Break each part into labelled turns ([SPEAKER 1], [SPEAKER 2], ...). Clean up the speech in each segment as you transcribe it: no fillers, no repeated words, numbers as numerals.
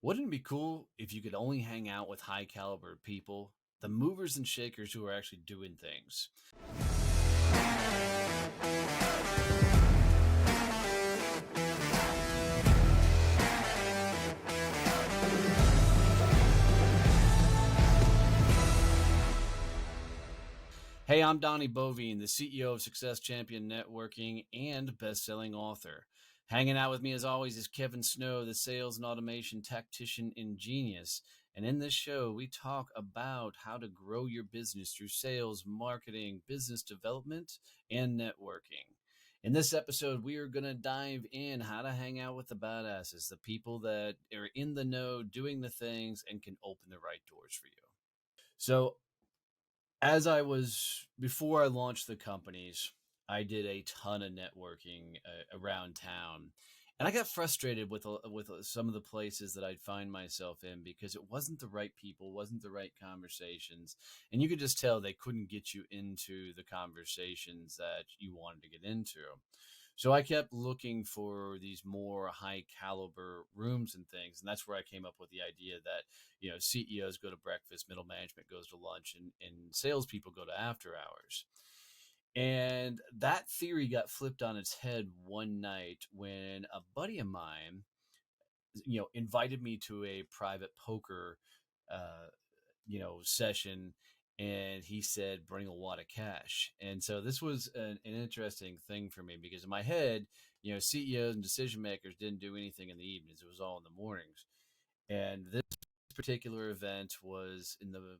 [SPEAKER 1] Wouldn't it be cool if you could only hang out with high caliber people, the movers and shakers who are actually doing things? Hey, I'm Donnie Bovine, the CEO of Success Champion Networking and best-selling author. Hanging out with me as always is Kevin Snow, the sales and automation tactician and genius. And in this show, we talk about how to grow your business through sales, marketing, business development, and networking. In this episode, we are going to dive in how to hang out with the badasses, the people that are in the know, doing the things, and can open the right doors for you. So, before I launched the companies, I did a ton of networking around town, and I got frustrated with some of the places that I'd find myself in because it wasn't the right people, wasn't the right conversations, and you could just tell they couldn't get you into the conversations that you wanted to get into. So I kept looking for these more high caliber rooms and things, and that's where I came up with the idea that CEOs go to breakfast, middle management goes to lunch, and salespeople go to after hours. And that theory got flipped on its head one night when a buddy of mine, invited me to a private poker, uh, session, and he said, "Bring a wad of cash." And so this was an interesting thing for me because in my head, CEOs and decision makers didn't do anything in the evenings; it was all in the mornings. And this particular event was in the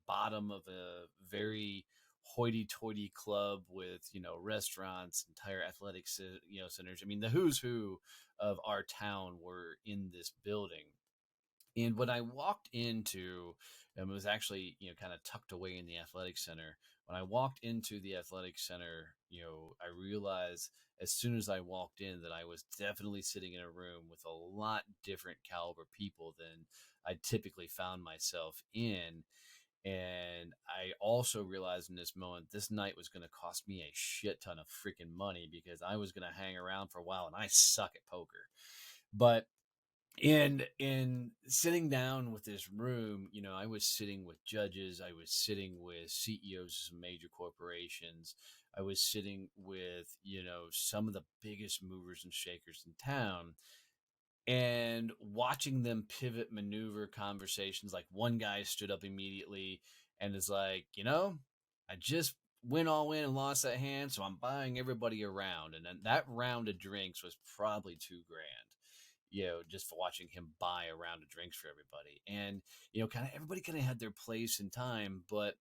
[SPEAKER 1] bottom of a very hoity-toity club with restaurants, entire athletic centers. I mean, the who's who of our town were in this building. And when I walked into, it was actually, kind of tucked away in the athletic center. When I walked into the athletic center, I realized as soon as I walked in that I was definitely sitting in a room with a lot different caliber people than I typically found myself in. And I also realized in this moment, this night was going to cost me a shit ton of freaking money because I was going to hang around for a while and I suck at poker. But in sitting down with this room, I was sitting with judges, I was sitting with CEOs of some major corporations, I was sitting with some of the biggest movers and shakers in town, and watching them pivot, maneuver conversations. Like, one guy stood up immediately and is like, I just went all in and lost that hand, so I'm buying everybody around. And then that round of drinks was probably 2 grand, just for watching him buy a round of drinks for everybody. And, kind of everybody kind of had their place and time. But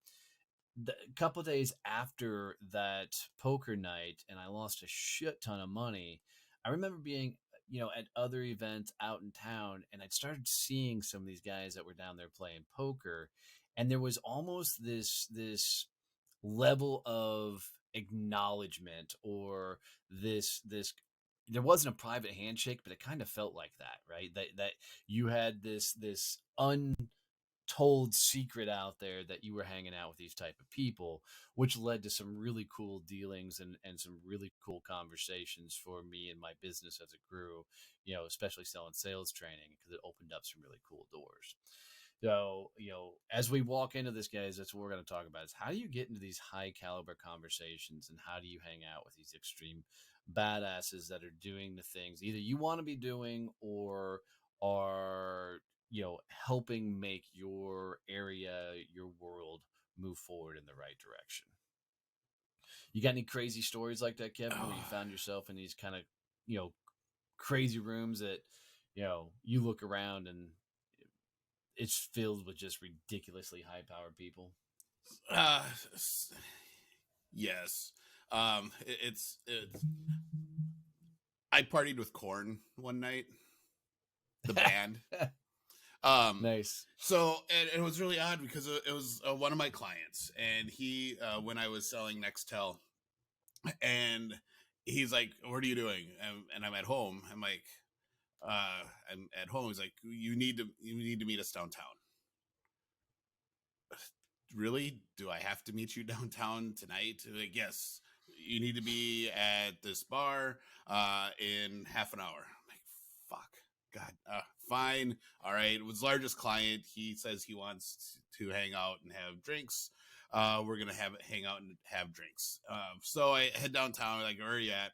[SPEAKER 1] a couple of days after that poker night, and I lost a shit ton of money, I remember being, at other events out in town, and I'd started seeing some of these guys that were down there playing poker. And there was almost this level of acknowledgement, or this there wasn't a private handshake, but it kind of felt like that, right? That you had this untold secret out there that you were hanging out with these type of people, which led to some really cool dealings and some really cool conversations for me and my business as it grew, especially selling sales training, because it opened up some really cool doors. So, as we walk into this, guys, that's what we're going to talk about is how do you get into these high caliber conversations, and how do you hang out with these extreme badasses that are doing the things either you want to be doing or are, helping make your area, your world move forward in the right direction. You got any crazy stories like that, Kevin, where you
[SPEAKER 2] Oh,
[SPEAKER 1] found yourself in these kind of, you know, crazy rooms that, you look around and it's filled with just ridiculously high powered people?
[SPEAKER 2] uh, yes. It's. I partied with Korn one night, the band. Um,
[SPEAKER 1] Nice.
[SPEAKER 2] and it was really odd because it was one of my clients, and he when I was selling Nextel, and he's like, "What are you doing?" And I'm at home. I'm like, I'm at home. He's like, "You need to meet us downtown." Really? Do I have to meet you downtown tonight? Like, yes, you need to be at this bar in half an hour. I'm like, fuck, God, fine. All right. It was largest client. He says he wants to hang out and have drinks. We're going to hang out and have drinks. So I head downtown, like, where are you at?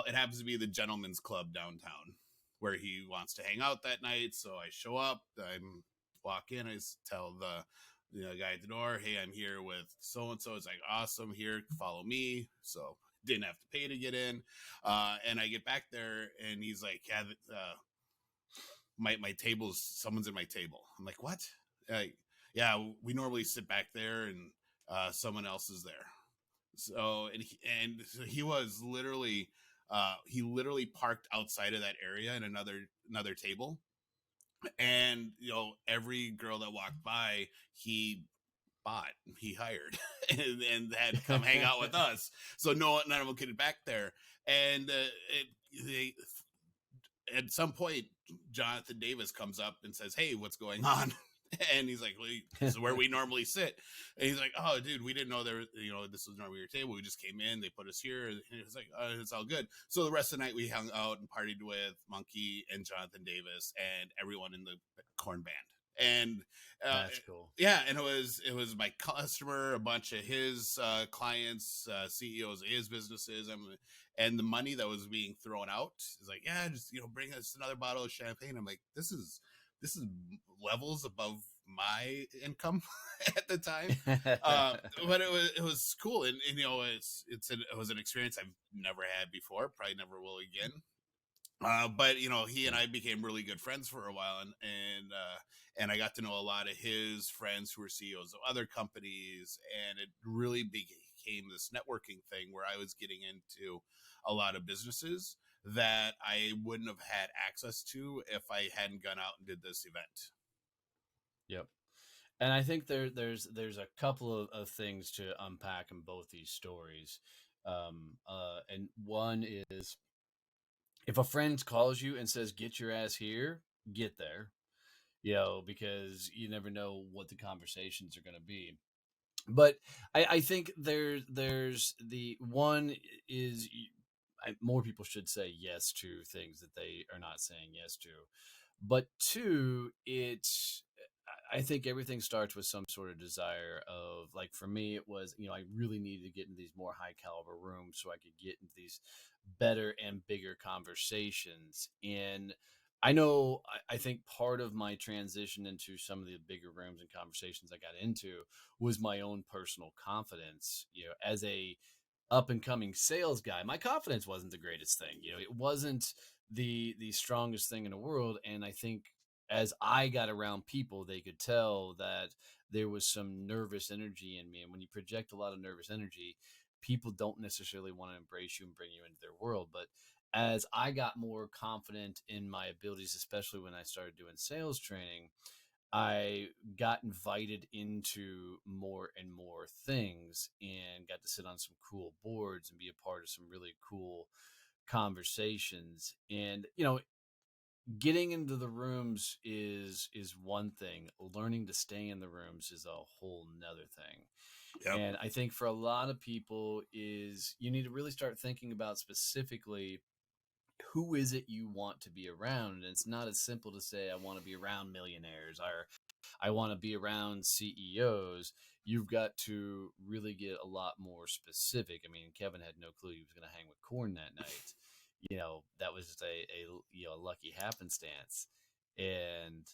[SPEAKER 2] It happens to be the Gentleman's Club downtown where he wants to hang out that night. So I show up, I walk in, I tell the guy at the door, hey, I'm here with so-and-so. It's like, awesome, here, follow me. So didn't have to pay to get in. And I get back there and he's like, yeah, my table's, someone's in my table. I'm like, what? Yeah, we normally sit back there and someone else is there. So, so he was literally, he literally parked outside of that area in another table. And, every girl that walked by, he hired and had to come hang out with us. So none of them could get back there. And at some point, Jonathan Davis comes up and says, hey, what's going on? And he's like, well, this is where we normally sit. And he's like, oh, dude, we didn't know this was normally your table. We just came in, they put us here. And it's like, it's all good. So the rest of the night we hung out and partied with Monkey and Jonathan Davis and everyone in the Korn band. And
[SPEAKER 1] that's cool.
[SPEAKER 2] Yeah, and it was my customer, a bunch of his clients, CEOs of his businesses, and the money that was being thrown out is like, yeah, just bring us another bottle of champagne. I'm like, this is levels above my income at the time. But it was cool. And it was an experience I've never had before, probably never will again. But he and I became really good friends for a while, and I got to know a lot of his friends who were CEOs of other companies, and it really became this networking thing where I was getting into a lot of businesses that I wouldn't have had access to if I hadn't gone out and did this event.
[SPEAKER 1] Yep. And I think there's a couple of things to unpack in both these stories. And one is, if a friend calls you and says, get your ass here, get there, because you never know what the conversations are going to be. But I think there's the one is, more people should say yes to things that they are not saying yes to. But two, I think everything starts with some sort of desire of, like, for me, it was, I really needed to get into these more high caliber rooms so I could get into these better and bigger conversations. And I know, I think part of my transition into some of the bigger rooms and conversations I got into was my own personal confidence. As a up and coming sales guy, my confidence wasn't the greatest thing. It wasn't the strongest thing in the world. And I think as I got around people, they could tell that there was some nervous energy in me. And when you project a lot of nervous energy, people don't necessarily want to embrace you and bring you into their world. But as I got more confident in my abilities, especially when I started doing sales training, I got invited into more and more things and got to sit on some cool boards and be a part of some really cool conversations. And, getting into the rooms is one thing. Learning to stay in the rooms is a whole nother thing. Yep. And I think for a lot of people is you need to really start thinking about specifically who is it you want to be around. And it's not as simple to say, I want to be around millionaires or I want to be around CEOs. You've got to really get a lot more specific. I mean, Kevin had no clue he was going to hang with Korn that night. That was just a lucky happenstance. And,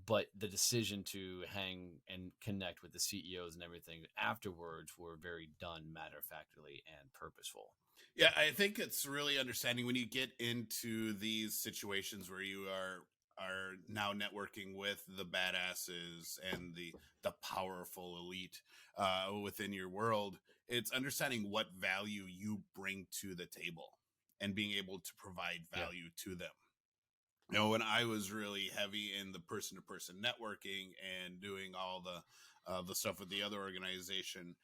[SPEAKER 1] but the decision to hang and connect with the CEOs and everything afterwards were very done matter-of-factly and purposeful.
[SPEAKER 2] Yeah, I think it's really understanding when you get into these situations where you are now networking with the badasses and the powerful elite within your world. It's understanding what value you bring to the table and being able to provide value to them. When I was really heavy in the person-to-person networking and doing all the stuff with the other organization,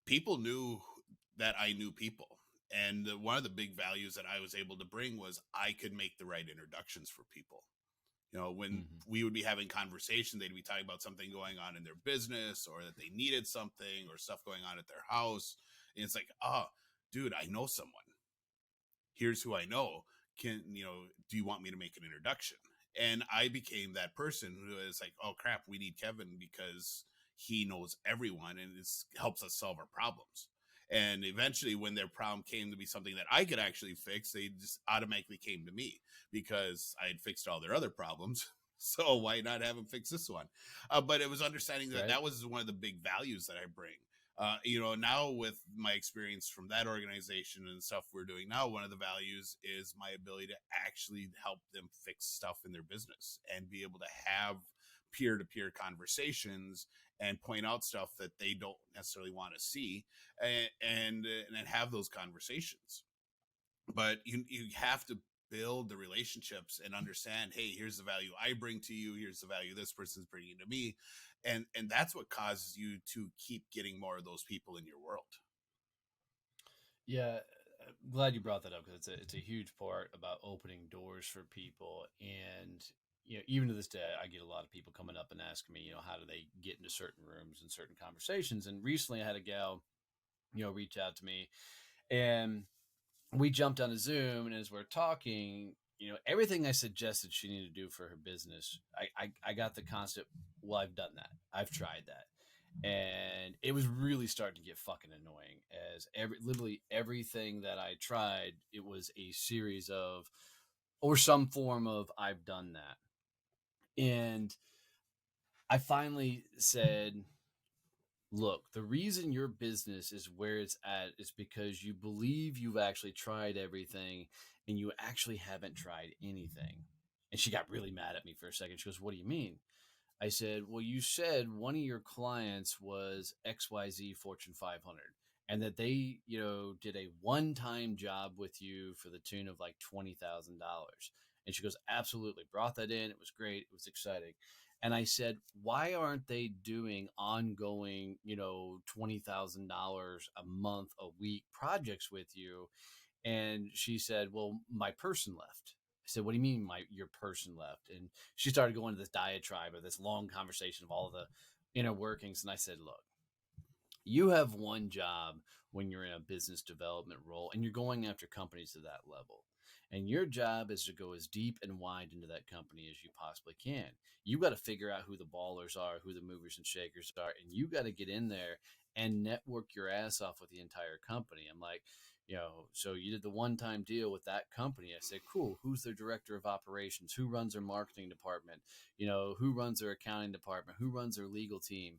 [SPEAKER 2] people knew that I knew people. And one of the big values that I was able to bring was I could make the right introductions for people. When we would be having conversations, they'd be talking about something going on in their business or that they needed something or stuff going on at their house. And it's like, oh, dude, I know someone. Here's who I know. do you want me to make an introduction? And I became that person who is like, oh crap, we need Kevin because he knows everyone and helps us solve our problems. And eventually, when their problem came to be something that I could actually fix, they just automatically came to me because I had fixed all their other problems. So why not have them fix this one? But it was understanding that
[SPEAKER 1] Right.
[SPEAKER 2] that was one of the big values that I bring. Now with my experience from that organization and stuff we're doing now, one of the values is my ability to actually help them fix stuff in their business and be able to have peer-to-peer conversations and point out stuff that they don't necessarily want to see, and have those conversations. But you have to build the relationships and understand, hey, here's the value I bring to you, here's the value this person's bringing to me, and that's what causes you to keep getting more of those people in your world.
[SPEAKER 1] Yeah, I'm glad you brought that up because it's a huge part about opening doors for people. And even to this day, I get a lot of people coming up and asking me, how do they get into certain rooms and certain conversations. And recently, I had a gal, reach out to me, and we jumped on a Zoom, and as we're talking, everything I suggested she needed to do for her business, I got the constant, well, I've done that. I've tried that. And it was really starting to get fucking annoying as literally everything that I tried, it was a series of, or some form of, I've done that. And I finally said, look, the reason your business is where it's at is because you believe you've actually tried everything and you actually haven't tried anything. And she got really mad at me for a second. She goes, what do you mean? I said, well, you said one of your clients was XYZ Fortune 500 and that they, did a one-time job with you for the tune of like $20,000. And she goes, absolutely. Brought that in. It was great. It was exciting. And I said, why aren't they doing ongoing, $20,000 a month, a week projects with you? And she said, well, my person left. I said, what do you mean your person left? And she started going to this diatribe or this long conversation of all the inner workings. And I said, look, you have one job when you're in a business development role and you're going after companies to that level. And your job is to go as deep and wide into that company as you possibly can. You got to figure out who the ballers are, who the movers and shakers are, and you got to get in there and network your ass off with the entire company. I'm like, so you did the one-time deal with that company. I said, cool. Who's their director of operations? Who runs their marketing department? Who runs their accounting department? Who runs their legal team?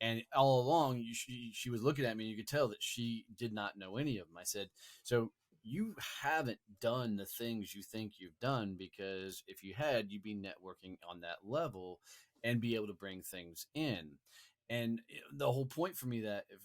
[SPEAKER 1] And all along, she was looking at me, and you could tell that she did not know any of them. I said, so you haven't done the things you think you've done, because if you had, you'd be networking on that level and be able to bring things in. And the whole point for me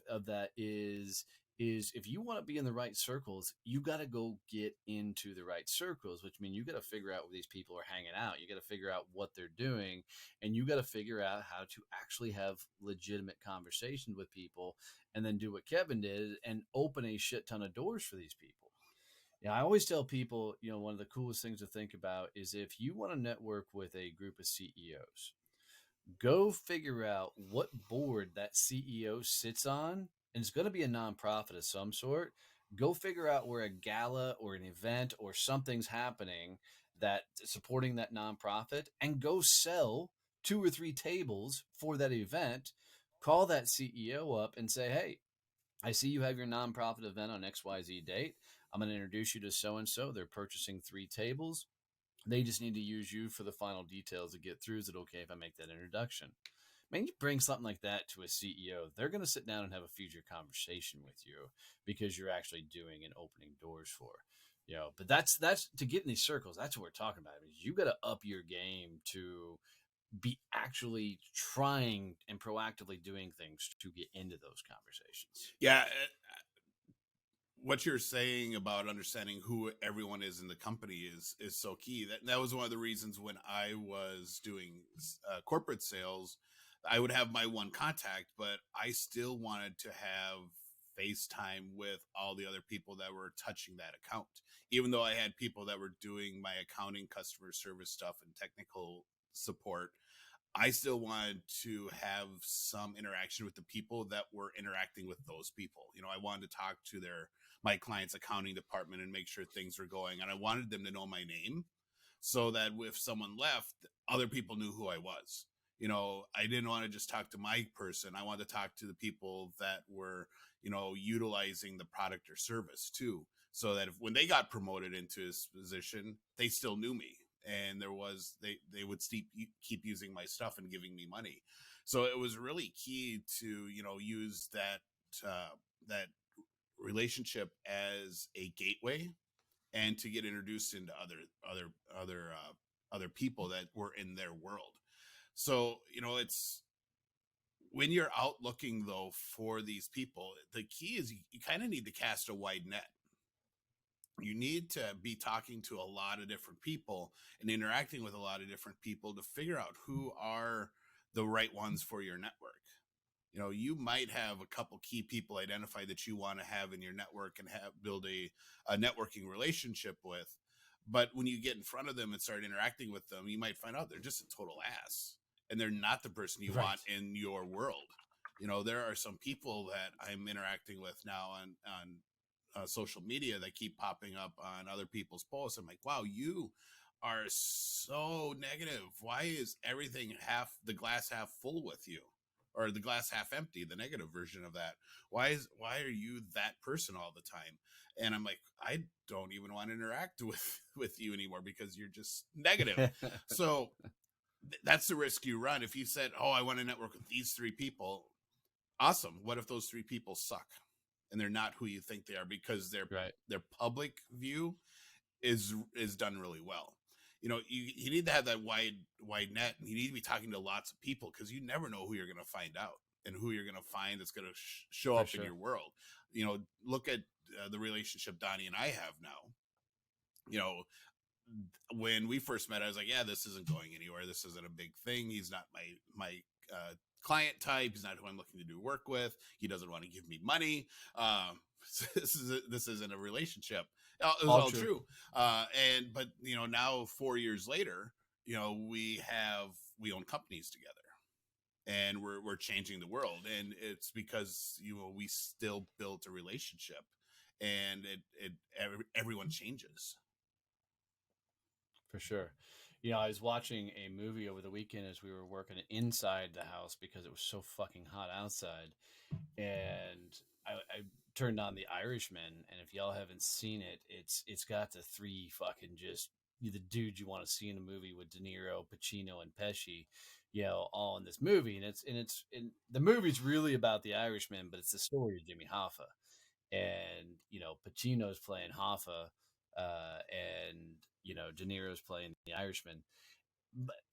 [SPEAKER 1] of that is if you want to be in the right circles, you got to go get into the right circles, which means you got to figure out where these people are hanging out. You got to figure out what they're doing, and you got to figure out how to actually have legitimate conversations with people, and then do what Kevin did and open a shit ton of doors for these people. Yeah, I always tell people, one of the coolest things to think about is if you want to network with a group of CEOs, go figure out what board that CEO sits on. And it's going to be a nonprofit of some sort. Go figure out where a gala or an event or something's happening that supporting that nonprofit, and go sell 2 or 3 tables for that event. Call that CEO up and say, hey, I see you have your nonprofit event on XYZ date. I'm going to introduce you to so and so. They're purchasing 3 tables. They just need to use you for the final details to get through. Is it okay if I make that introduction? Man, you bring something like that to a CEO, they're going to sit down and have a future conversation with you because you're actually doing and opening doors for. But that's to get in these circles. That's what we're talking about. I mean, you got to up your game to be actually trying and proactively doing things to get into those conversations.
[SPEAKER 2] Yeah, what you're saying about understanding who everyone is in the company is so key. That was one of the reasons when I was doing corporate sales, I would have my one contact, but I still wanted to have FaceTime with all the other people that were touching that account. Even though I had people that were doing my accounting, customer service stuff, and technical support, I still wanted to have some interaction with the people that were interacting with those people. You know, I wanted to talk to my client's accounting department and make sure things were going. And I wanted them to know my name so that if someone left, other people knew who I was. You know, I didn't want to just talk to my person. I wanted to talk to the people that were, you know, utilizing the product or service too. So that if when they got promoted into this position, they still knew me, and they would keep using my stuff and giving me money. So it was really key to, you know, use that relationship as a gateway, and to get introduced into other people that were in their world. So, you know, it's when you're out looking though for these people, the key is you kind of need to cast a wide net. You need to be talking to a lot of different people and interacting with a lot of different people to figure out who are the right ones for your network. You know, you might have a couple key people identified that you want to have in your network and build a networking relationship with. But when you get in front of them and start interacting with them, you might find out they're just a total ass, and they're not the person you
[SPEAKER 1] Right.
[SPEAKER 2] want in your world. You know, there are some people that I'm interacting with now on social media that keep popping up on other people's posts. I'm like, wow, you are so negative. Why is everything the glass half full with you? Or the glass half empty, the negative version of that. Why are you that person all the time? And I'm like, I don't even want to interact with you anymore because you're just negative. So that's the risk you run. If you said, oh, I want to network with these three people, awesome. What if those three people suck and they're not who you think they are, because
[SPEAKER 1] Right.
[SPEAKER 2] their public view is done really well. You know, you need to have that wide net, and you need to be talking to lots of people, because you never know who you're going to find out and who you're going to find that's going to show
[SPEAKER 1] For
[SPEAKER 2] up in
[SPEAKER 1] sure.
[SPEAKER 2] your world. You know, look at the relationship Donnie and I have now. You know, when we first met, I was like, yeah, this isn't going anywhere. This isn't a big thing. He's not my client type. He's not who I'm looking to do work with. He doesn't want to give me money. This isn't a relationship. It was
[SPEAKER 1] All
[SPEAKER 2] all
[SPEAKER 1] true.
[SPEAKER 2] true. But you know, now 4 years later, you know, we own companies together, and we're changing the world, and it's because, you know, we still built a relationship, and everyone changes.
[SPEAKER 1] For sure. You know, I was watching a movie over the weekend as we were working inside the house because it was so fucking hot outside. And I turned on The Irishman, and if y'all haven't seen it, it's got the three fucking just the dudes you want to see in a movie with De Niro, Pacino, and Pesci, you know, all in this movie. And the movie's really about the Irishman, but it's the story of Jimmy Hoffa. And you know, Pacino's playing Hoffa, and you know, De Niro's playing the Irishman.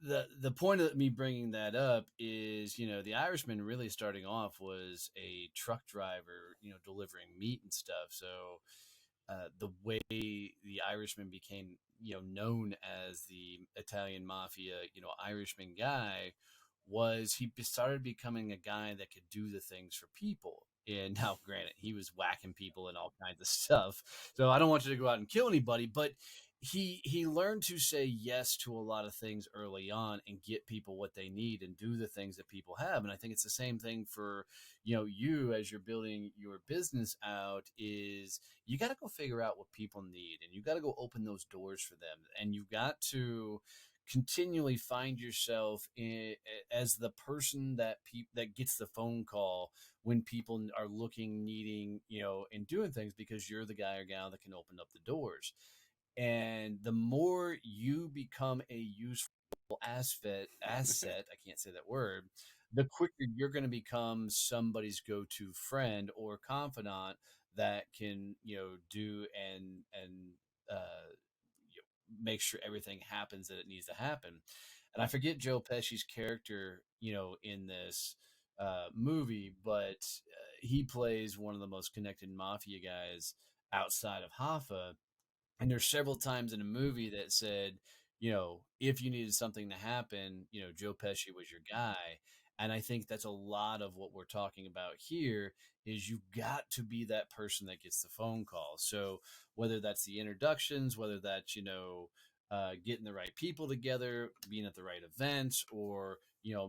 [SPEAKER 1] But the point of me bringing that up is, you know, the Irishman really starting off was a truck driver, you know, delivering meat and stuff. So the way the Irishman became, you know, known as the Italian mafia, you know, Irishman guy, was he started becoming a guy that could do the things for people. And now, granted, he was whacking people and all kinds of stuff. So I don't want you to go out and kill anybody, but he learned to say yes to a lot of things early on and get people what they need and do the things that people have. And I think it's the same thing for, you know, you as you're building your business out, is you got to go figure out what people need, and you got to go open those doors for them, and you got to continually find yourself as the person that gets the phone call when people are looking, needing, you know, and doing things, because you're the guy or gal that can open up the doors. And the more you become a useful asset, I can't say that word, the quicker you're going to become somebody's go-to friend or confidant that can, you know, do and you know, make sure everything happens that it needs to happen. And I forget Joe Pesci's character, you know, in this movie, but he plays one of the most connected mafia guys outside of Hoffa. And there's several times in the movie that said, you know, if you needed something to happen, you know, Joe Pesci was your guy. And I think that's a lot of what we're talking about here, is you've got to be that person that gets the phone call. So whether that's the introductions, whether that's, you know, getting the right people together, being at the right events, or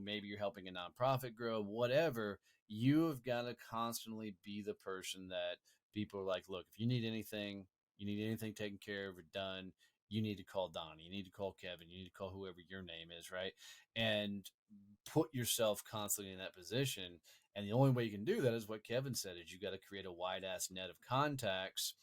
[SPEAKER 1] maybe you're helping a nonprofit grow, whatever. You have got to constantly be the person that people are like, look, if you need anything taken care of or done, you need to call Donnie, you need to call Kevin, you need to call whoever your name is, right? And put yourself constantly in that position. And the only way you can do that is what Kevin said: is you got to create a wide ass net of contacts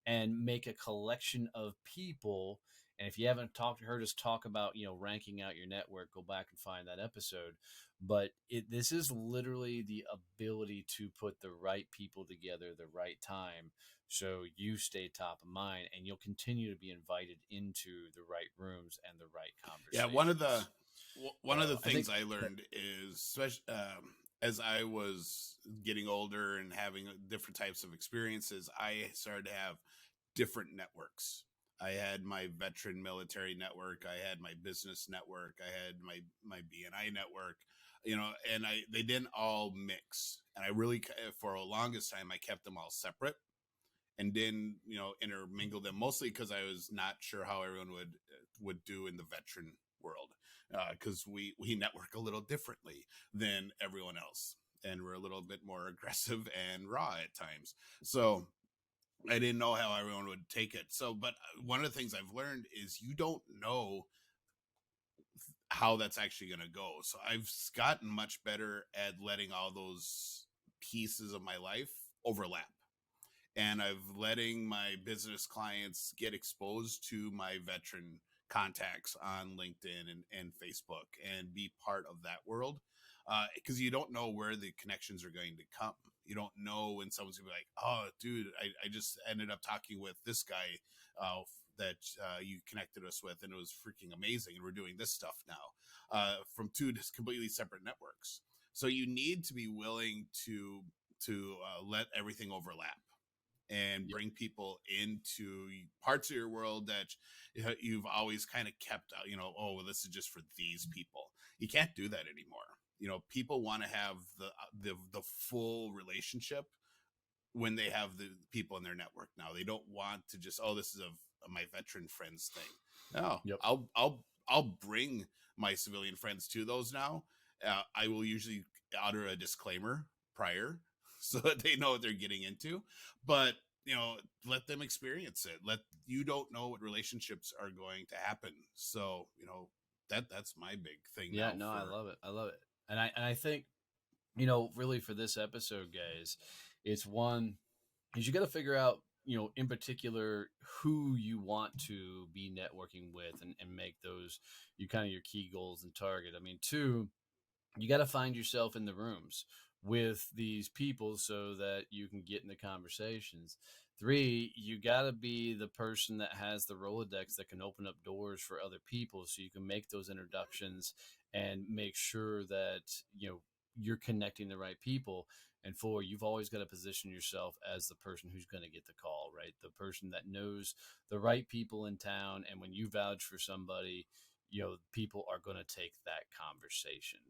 [SPEAKER 1] and make a collection of people. And if you haven't heard us talk about, ranking out your network, go back and find that episode. But this is literally the ability to put the right people together, the right time, so you stay top of mind, and you'll continue to be invited into the right rooms and the right
[SPEAKER 2] Yeah,
[SPEAKER 1] conversations.
[SPEAKER 2] one of the
[SPEAKER 1] I think,
[SPEAKER 2] things I learned is, especially as I was getting older and having different types of experiences, I started to have different networks. I had my veteran military network, I had my business network, I had my BNI network, and they didn't all mix. And I really, for the longest time, I kept them all separate and didn't intermingle them, mostly because I was not sure how everyone would do in the veteran world, because we network a little differently than everyone else, and we're a little bit more aggressive and raw at times. So I didn't know how everyone would take it. So, but one of the things I've learned is you don't know how that's actually going to go. So I've gotten much better at letting all those pieces of my life overlap. And I've letting my business clients get exposed to my veteran contacts on LinkedIn and Facebook and be part of that world. Because you don't know where the connections are going to come. You don't know when someone's gonna be like, oh, dude, I just ended up talking with this guy that you connected us with, and it was freaking amazing. And we're doing this stuff now from two completely separate networks. So you need to be willing to let everything overlap and bring people into parts of your world that you've always kind of kept out, oh, well, this is just for these people. You can't do that anymore. People want to have the full relationship when they have the people in their network. Now they don't want to just, oh, this is a my veteran friends thing. No,
[SPEAKER 1] yep.
[SPEAKER 2] I'll bring my civilian friends to those now. I will usually utter a disclaimer prior so that they know what they're getting into, but let them experience it. You don't know what relationships are going to happen. So, that's my big thing.
[SPEAKER 1] Yeah,
[SPEAKER 2] now
[SPEAKER 1] no,
[SPEAKER 2] for
[SPEAKER 1] I love it. I love it. And I think, really for this episode, guys, it's one is you got to figure out, in particular who you want to be networking with, and make those you kind of your key goals and target. I mean, two, you got to find yourself in the rooms with these people so that you can get in the conversations. Three, you got to be the person that has the Rolodex that can open up doors for other people so you can make those introductions and make sure that, you're connecting the right people. And four, you've always got to position yourself as the person who's going to get the call, right? The person that knows the right people in town. And when you vouch for somebody, people are going to take that conversation,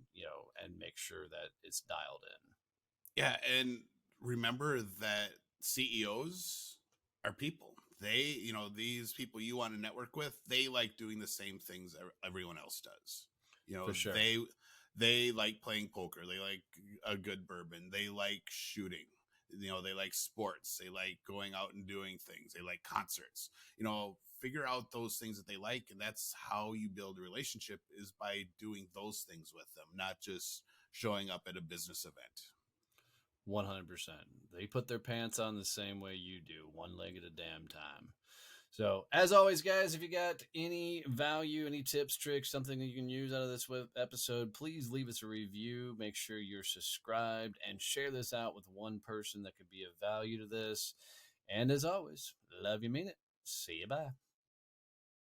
[SPEAKER 1] and make sure that it's dialed in.
[SPEAKER 2] Yeah, and remember that CEOs are people. They, these people you want to network with, they like doing the same things everyone else does.
[SPEAKER 1] For sure.
[SPEAKER 2] They like playing poker. They like a good bourbon. They like shooting. They like sports. They like going out and doing things. They like concerts. Figure out those things that they like, and that's how you build a relationship, is by doing those things with them, not just showing up at a business event.
[SPEAKER 1] 100%. They put their pants on the same way you do, one leg at a damn time. So, as always, guys, if you got any value, any tips, tricks, something that you can use out of this episode, please leave us a review. Make sure you're subscribed and share this out with one person that could be of value to this. And as always, love you, mean it. See you, bye.